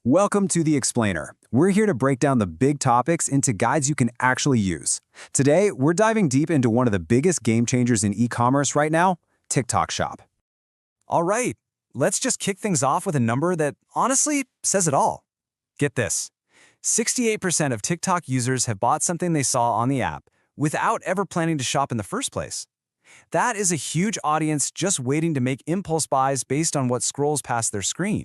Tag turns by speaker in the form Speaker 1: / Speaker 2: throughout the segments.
Speaker 1: Welcome to The Explainer. We're here to break down the big topics into guides you can actually use. Today, we're diving deep into one of the biggest game changers in e-commerce right now, TikTok Shop.
Speaker 2: All right, let's just kick things off with a number that honestly says it all. Get this. 68% of TikTok users have bought something they saw on the app without ever planning to shop in the first place. That is a huge audience just waiting to make impulse buys based on what scrolls past their screen.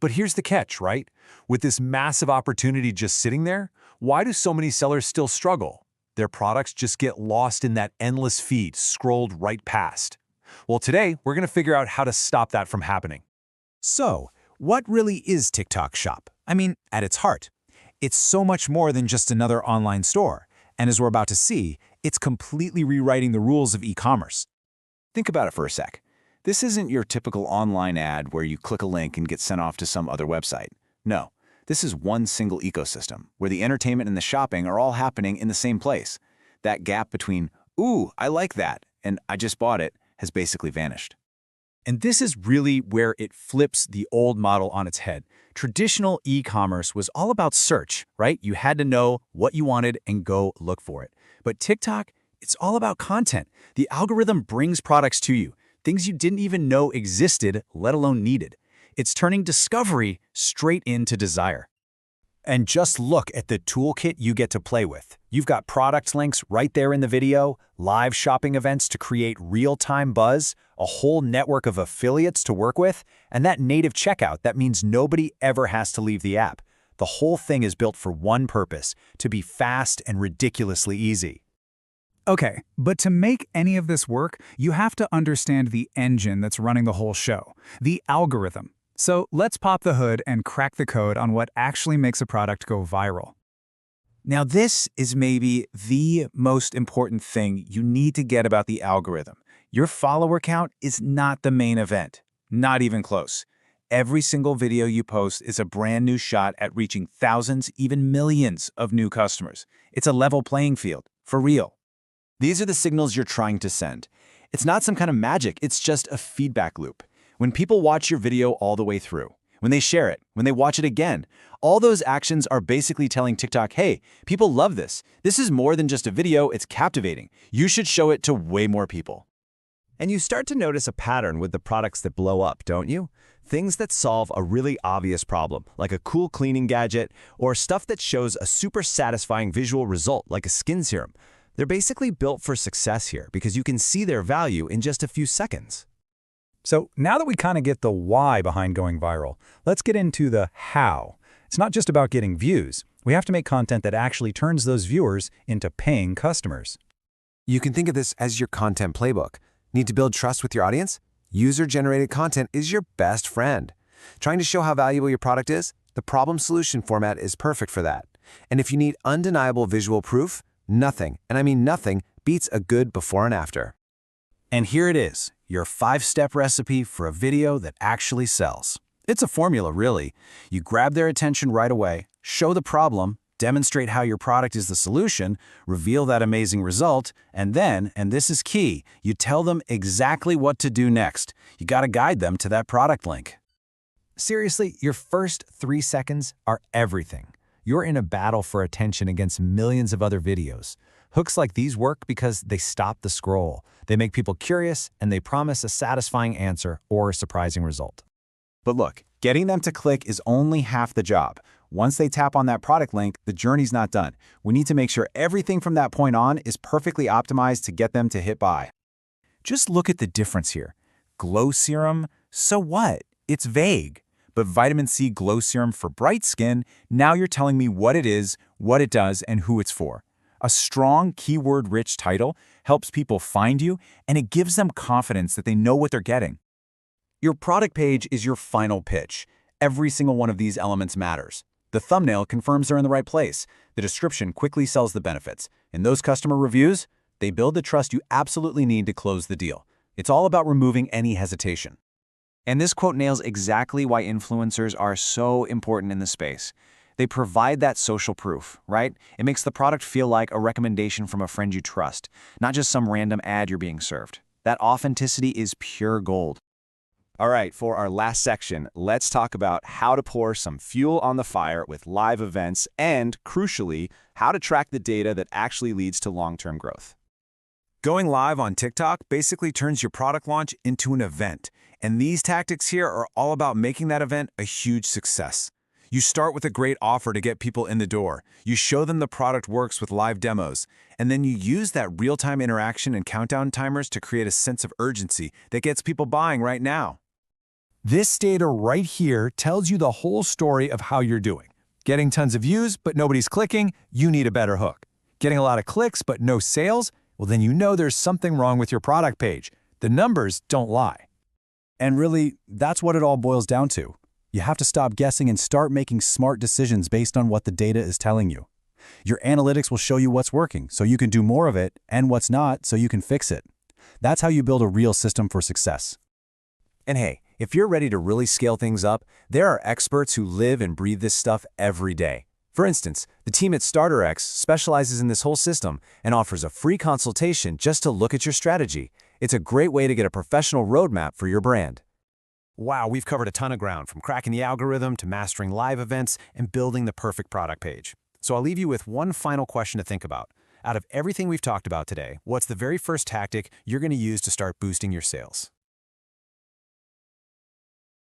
Speaker 3: But here's the catch, right? With this massive opportunity just sitting there, why do so many sellers still struggle? Their products just get lost in that endless feed, scrolled right past. Well, today, we're going to figure out how to stop that from happening.
Speaker 4: So, what really is TikTok Shop? I mean, at its heart, it's so much more than just another online store. And as we're about to see, it's completely rewriting the rules of e-commerce.
Speaker 5: Think about it for a sec. This isn't your typical online ad where you click a link and get sent off to some other website. No, this is one single ecosystem where the entertainment and the shopping are all happening in the same place. That gap between, ooh, I like that, and I just bought it, has basically vanished.
Speaker 4: And this is really where it flips the old model on its head. Traditional e-commerce was all about search, right? You had to know what you wanted and go look for it. But TikTok, it's all about content. The algorithm brings products to you, things you didn't even know existed, let alone needed. It's turning discovery straight into desire. And just look at the toolkit you get to play with. You've got product links right there in the video, live shopping events to create real-time buzz, a whole network of affiliates to work with, and that native checkout that means nobody ever has to leave the app. The whole thing is built for one purpose, to be fast and ridiculously easy.
Speaker 6: Okay, but to make any of this work, you have to understand the engine that's running the whole show, the algorithm. So let's pop the hood and crack the code on what actually makes a product go viral.
Speaker 4: Now this is maybe the most important thing you need to get about the algorithm. Your follower count is not the main event, not even close. Every single video you post is a brand new shot at reaching thousands, even millions of new customers. It's a level playing field, for real.
Speaker 5: These are the signals you're trying to send. It's not some kind of magic, it's just a feedback loop. When people watch your video all the way through, when they share it, when they watch it again, all those actions are basically telling TikTok, hey, people love this. This is more than just a video, it's captivating. You should show it to way more people.
Speaker 2: And you start to notice a pattern with the products that blow up, don't you? Things that solve a really obvious problem, like a cool cleaning gadget, or stuff that shows a super satisfying visual result, like a skin serum. They're basically built for success here because you can see their value in just a few seconds.
Speaker 6: So now that we kind of get the why behind going viral, let's get into the how. It's not just about getting views. We have to make content that actually turns those viewers into paying customers.
Speaker 1: You can think of this as your content playbook. Need to build trust with your audience? User-generated content is your best friend. Trying to show how valuable your product is? The problem-solution format is perfect for that. And if you need undeniable visual proof, nothing, and I mean nothing, beats a good before and after.
Speaker 4: And here it is, your 5-step recipe for a video that actually sells. It's a formula, really. You grab their attention right away, show the problem, demonstrate how your product is the solution, reveal that amazing result, and then, and this is key, you tell them exactly what to do next. You gotta guide them to that product link. Seriously, your first 3 seconds are everything. You're in a battle for attention against millions of other videos. Hooks like these work because they stop the scroll. They make people curious, and they promise a satisfying answer or a surprising result.
Speaker 5: But look, getting them to click is only half the job. Once they tap on that product link, the journey's not done. We need to make sure everything from that point on is perfectly optimized to get them to hit buy.
Speaker 4: Just look at the difference here. Glow serum, so what? It's vague. But vitamin C glow serum for bright skin, now you're telling me what it is, what it does, and who it's for. A strong, keyword-rich title helps people find you, and it gives them confidence that they know what they're getting.
Speaker 2: Your product page is your final pitch. Every single one of these elements matters. The thumbnail confirms they're in the right place. The description quickly sells the benefits. And those customer reviews, they build the trust you absolutely need to close the deal. It's all about removing any hesitation.
Speaker 5: And this quote nails exactly why influencers are so important in this space. They provide that social proof, right? It makes the product feel like a recommendation from a friend you trust, not just some random ad you're being served. That authenticity is pure gold. All right, for our last section, let's talk about how to pour some fuel on the fire with live events and, crucially, how to track the data that actually leads to long-term growth.
Speaker 2: Going live on TikTok basically turns your product launch into an event, and these tactics here are all about making that event a huge success. You start with a great offer to get people in the door. You show them the product works with live demos, and then you use that real-time interaction and countdown timers to create a sense of urgency that gets people buying right now.
Speaker 3: This data right here tells you the whole story of how you're doing. Getting tons of views, but nobody's clicking, you need a better hook. Getting a lot of clicks, but no sales, well then you know there's something wrong with your product page. The numbers don't lie.
Speaker 5: And really, that's what it all boils down to. You have to stop guessing and start making smart decisions based on what the data is telling you. Your analytics will show you what's working, so you can do more of it, and what's not, so you can fix it. That's how you build a real system for success.
Speaker 2: And hey, if you're ready to really scale things up, there are experts who live and breathe this stuff every day. For instance, the team at StarterX specializes in this whole system and offers a free consultation just to look at your strategy. It's a great way to get a professional roadmap for your brand. Wow, we've covered a ton of ground, from cracking the algorithm to mastering live events and building the perfect product page. So I'll leave you with one final question to think about. Out of everything we've talked about today, what's the very first tactic you're going to use to start boosting your sales?